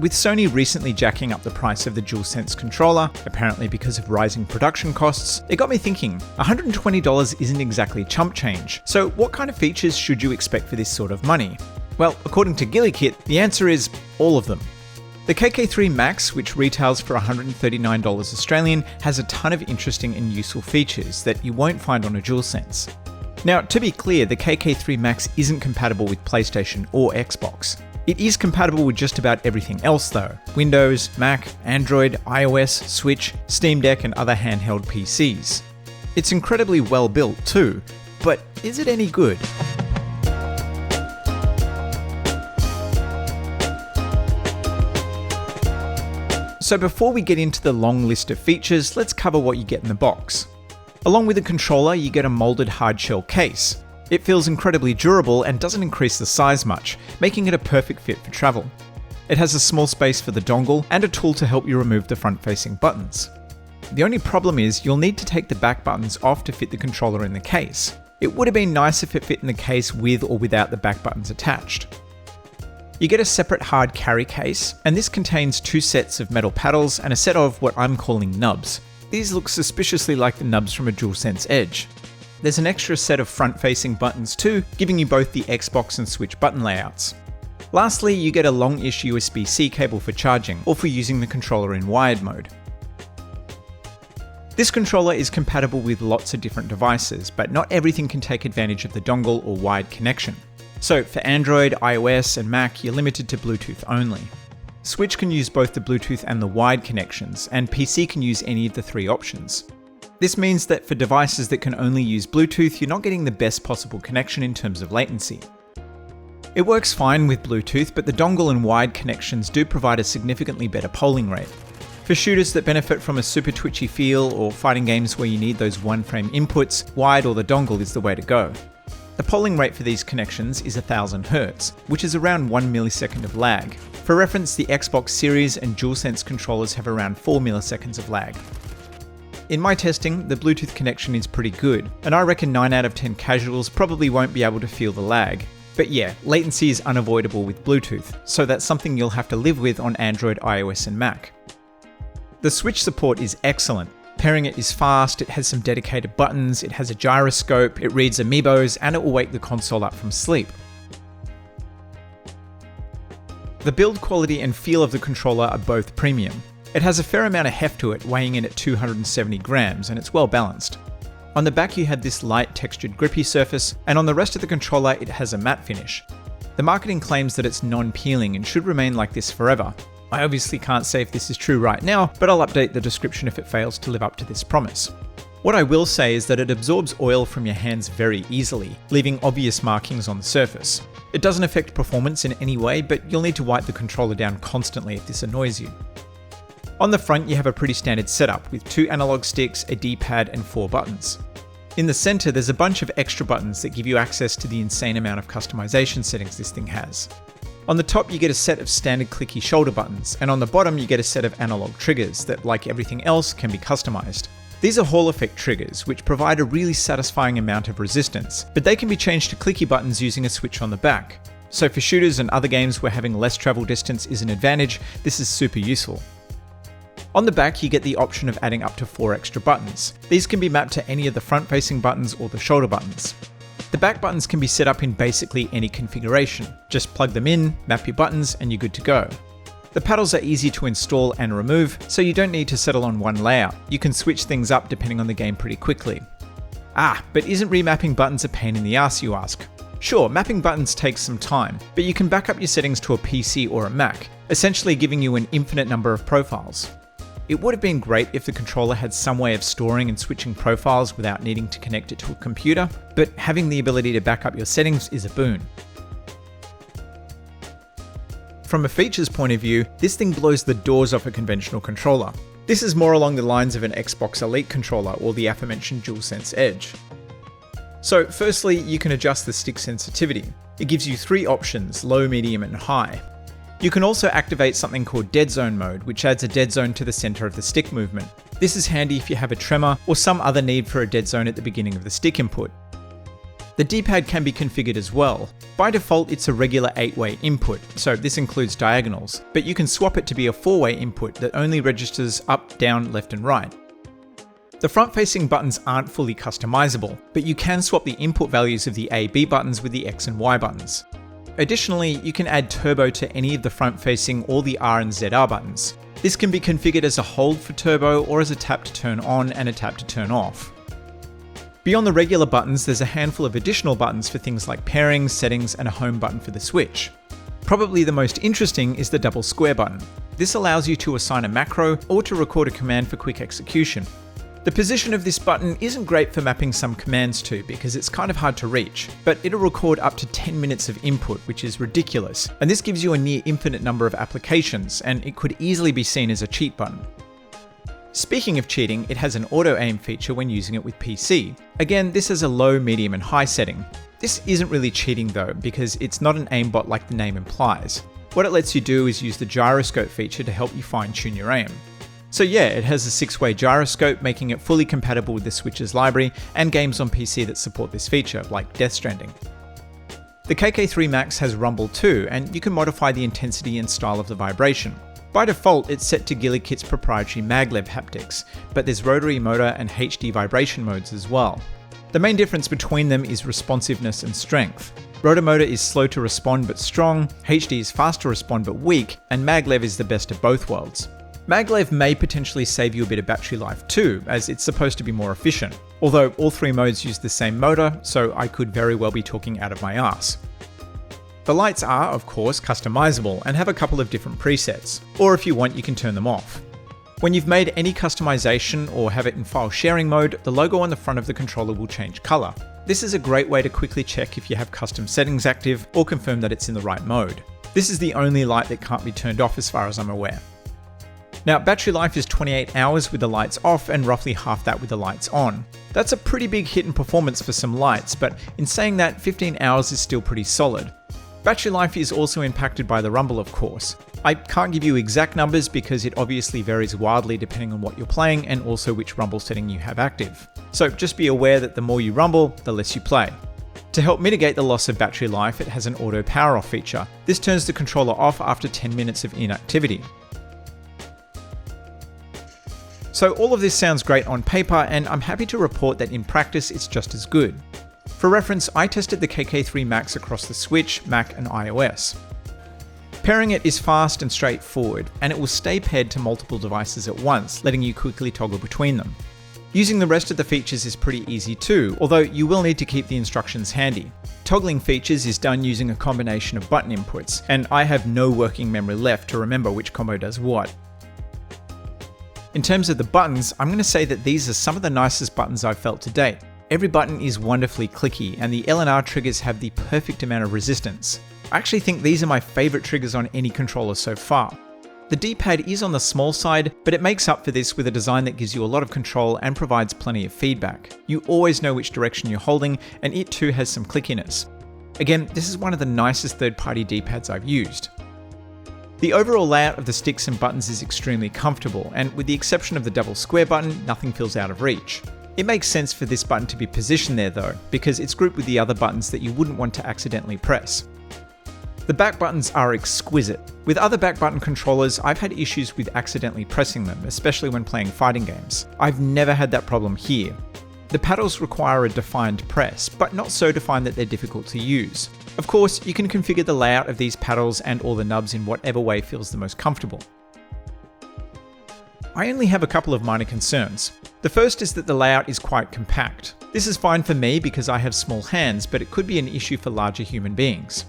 With Sony recently jacking up the price of the DualSense controller, apparently because of rising production costs, it got me thinking, $120 isn't exactly chump change, so what kind of features should you expect for this sort of money? Well, according to Gulikit, the answer is all of them. The KK3 MAX, which retails for $139 Australian, has a ton of interesting and useful features that you won't find on a DualSense. Now, to be clear, the KK3 MAX isn't compatible with PlayStation or Xbox. It is compatible with just about everything else though: Windows, Mac, Android, iOS, Switch, Steam Deck and other handheld PCs. It's incredibly well built too, but is it any good? So before we get into the long list of features, let's cover what you get in the box. Along with the controller, you get a molded hardshell case. It feels incredibly durable and doesn't increase the size much, making it a perfect fit for travel. It has a small space for the dongle and a tool to help you remove the front-facing buttons. The only problem is you'll need to take the back buttons off to fit the controller in the case. It would have been nice if it fit in the case with or without the back buttons attached. You get a separate hard carry case, and this contains 2 sets of metal paddles and a set of what I'm calling nubs. These look suspiciously like the nubs from a DualSense Edge. There's an extra set of front-facing buttons too, giving you both the Xbox and Switch button layouts. Lastly, you get a long-ish USB-C cable for charging, or for using the controller in wired mode. This controller is compatible with lots of different devices, but not everything can take advantage of the dongle or wired connection. So for Android, iOS and Mac, you're limited to Bluetooth only. Switch can use both the Bluetooth and the wired connections, and PC can use any of the 3 options. This means that for devices that can only use Bluetooth, you're not getting the best possible connection in terms of latency. It works fine with Bluetooth, but the dongle and wired connections do provide a significantly better polling rate. For shooters that benefit from a super twitchy feel or fighting games where you need those one-frame inputs, wired or the dongle is the way to go. The polling rate for these connections is 1000 Hz, which is around 1 millisecond of lag. For reference, the Xbox Series and DualSense controllers have around 4 milliseconds of lag. In my testing, the Bluetooth connection is pretty good, and I reckon 9 out of 10 casuals probably won't be able to feel the lag. But yeah, latency is unavoidable with Bluetooth, so that's something you'll have to live with on Android, iOS and Mac. The Switch support is excellent. Pairing it is fast, it has some dedicated buttons, it has a gyroscope, it reads amiibos, and it will wake the console up from sleep. The build quality and feel of the controller are both premium. It has a fair amount of heft to it, weighing in at 270 grams, and it's well balanced. On the back you have this light textured grippy surface, and on the rest of the controller it has a matte finish. The marketing claims that it's non-peeling and should remain like this forever. I obviously can't say if this is true right now, but I'll update the description if it fails to live up to this promise. What I will say is that it absorbs oil from your hands very easily, leaving obvious markings on the surface. It doesn't affect performance in any way, but you'll need to wipe the controller down constantly if this annoys you. On the front you have a pretty standard setup with 2 analog sticks, a D-pad and 4 buttons. In the center there's a bunch of extra buttons that give you access to the insane amount of customization settings this thing has. On the top you get a set of standard clicky shoulder buttons, and on the bottom you get a set of analog triggers that, like everything else, can be customized. These are Hall effect triggers, which provide a really satisfying amount of resistance, but they can be changed to clicky buttons using a switch on the back. So for shooters and other games where having less travel distance is an advantage, this is super useful. On the back you get the option of adding up to 4 extra buttons. These can be mapped to any of the front-facing buttons or the shoulder buttons. The back buttons can be set up in basically any configuration. Just plug them in, map your buttons, and you're good to go. The paddles are easy to install and remove, so you don't need to settle on one layout. You can switch things up depending on the game pretty quickly. But isn't remapping buttons a pain in the ass, you ask? Sure, mapping buttons takes some time, but you can back up your settings to a PC or a Mac, essentially giving you an infinite number of profiles. It would have been great if the controller had some way of storing and switching profiles without needing to connect it to a computer, but having the ability to back up your settings is a boon. From a features point of view, this thing blows the doors off a conventional controller. This is more along the lines of an Xbox Elite controller or the aforementioned DualSense Edge. So firstly, you can adjust the stick sensitivity. It gives you 3 options, low, medium and high. You can also activate something called dead zone mode, which adds a dead zone to the center of the stick movement. This is handy if you have a tremor or some other need for a dead zone at the beginning of the stick input. The D-pad can be configured as well. By default, it's a regular 8-way input, so this includes diagonals, but you can swap it to be a 4-way input that only registers up, down, left and right. The front-facing buttons aren't fully customizable, but you can swap the input values of the A/B buttons with the X and Y buttons. Additionally, you can add turbo to any of the front-facing or the R and ZR buttons. This can be configured as a hold for turbo or as a tap to turn on and a tap to turn off. Beyond the regular buttons, there's a handful of additional buttons for things like pairing, settings, and a home button for the Switch. Probably the most interesting is the double square button. This allows you to assign a macro or to record a command for quick execution. The position of this button isn't great for mapping some commands to because it's kind of hard to reach, but it'll record up to 10 minutes of input, which is ridiculous, and this gives you a near infinite number of applications, and it could easily be seen as a cheat button. Speaking of cheating, it has an auto-aim feature when using it with PC. Again, this has a low, medium and high setting. This isn't really cheating though, because it's not an aimbot like the name implies. What it lets you do is use the gyroscope feature to help you fine-tune your aim. So yeah, it has a 6-way gyroscope, making it fully compatible with the Switch's library and games on PC that support this feature, like Death Stranding. The KK3 MAX has rumble too, and you can modify the intensity and style of the vibration. By default, it's set to Gulikit's proprietary maglev haptics, but there's rotary motor and HD vibration modes as well. The main difference between them is responsiveness and strength. Rotomotor is slow to respond but strong, HD is fast to respond but weak, and maglev is the best of both worlds. Maglev may potentially save you a bit of battery life too, as it's supposed to be more efficient. Although all three modes use the same motor, so I could very well be talking out of my ass. The lights are, of course, customizable and have a couple of different presets, or if you want, you can turn them off. When you've made any customization or have it in file sharing mode, the logo on the front of the controller will change color. This is a great way to quickly check if you have custom settings active or confirm that it's in the right mode. This is the only light that can't be turned off as far as I'm aware. Now, battery life is 28 hours with the lights off and roughly half that with the lights on. That's a pretty big hit in performance for some lights, but in saying that, 15 hours is still pretty solid. Battery life is also impacted by the rumble, of course. I can't give you exact numbers because it obviously varies wildly depending on what you're playing and also which rumble setting you have active. So just be aware that the more you rumble, the less you play. To help mitigate the loss of battery life, it has an auto power off feature. This turns the controller off after 10 minutes of inactivity. So all of this sounds great on paper, and I'm happy to report that in practice it's just as good. For reference, I tested the KK3 MAX across the Switch, Mac and iOS. Pairing it is fast and straightforward, and it will stay paired to multiple devices at once, letting you quickly toggle between them. Using the rest of the features is pretty easy too, although you will need to keep the instructions handy. Toggling features is done using a combination of button inputs, and I have no working memory left to remember which combo does what. In terms of the buttons, I'm going to say that these are some of the nicest buttons I've felt to date. Every button is wonderfully clicky, and the L and R triggers have the perfect amount of resistance. I actually think these are my favourite triggers on any controller so far. The D-pad is on the small side, but it makes up for this with a design that gives you a lot of control and provides plenty of feedback. You always know which direction you're holding, and it too has some clickiness. Again, this is one of the nicest third-party D-pads I've used. The overall layout of the sticks and buttons is extremely comfortable, and with the exception of the double square button, nothing feels out of reach. It makes sense for this button to be positioned there though, because it's grouped with the other buttons that you wouldn't want to accidentally press. The back buttons are exquisite. With other back button controllers, I've had issues with accidentally pressing them, especially when playing fighting games. I've never had that problem here. The paddles require a defined press, but not so defined that they're difficult to use. Of course, you can configure the layout of these paddles and all the nubs in whatever way feels the most comfortable. I only have a couple of minor concerns. The first is that the layout is quite compact. This is fine for me because I have small hands, but it could be an issue for larger human beings.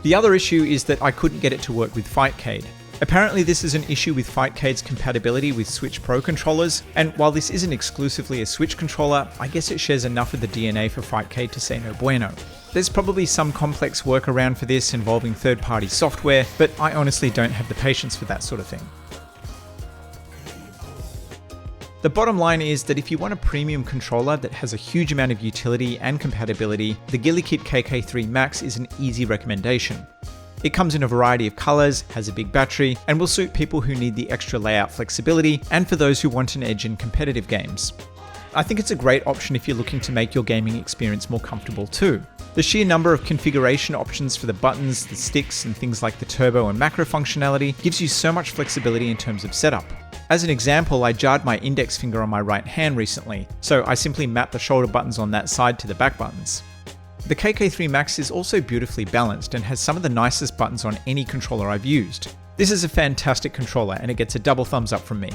The other issue is that I couldn't get it to work with Fightcade. Apparently this is an issue with Fightcade's compatibility with Switch Pro controllers, and while this isn't exclusively a Switch controller, I guess it shares enough of the DNA for Fightcade to say no bueno. There's probably some complex workaround for this involving third-party software, but I honestly don't have the patience for that sort of thing. The bottom line is that if you want a premium controller that has a huge amount of utility and compatibility, the Gulikit KK3 MAX is an easy recommendation. It comes in a variety of colors, has a big battery, and will suit people who need the extra layout flexibility and for those who want an edge in competitive games. I think it's a great option if you're looking to make your gaming experience more comfortable too. The sheer number of configuration options for the buttons, the sticks, and things like the turbo and macro functionality gives you so much flexibility in terms of setup. As an example, I jarred my index finger on my right hand recently, so I simply mapped the shoulder buttons on that side to the back buttons. The KK3 MAX is also beautifully balanced and has some of the nicest buttons on any controller I've used. This is a fantastic controller and it gets a double thumbs up from me.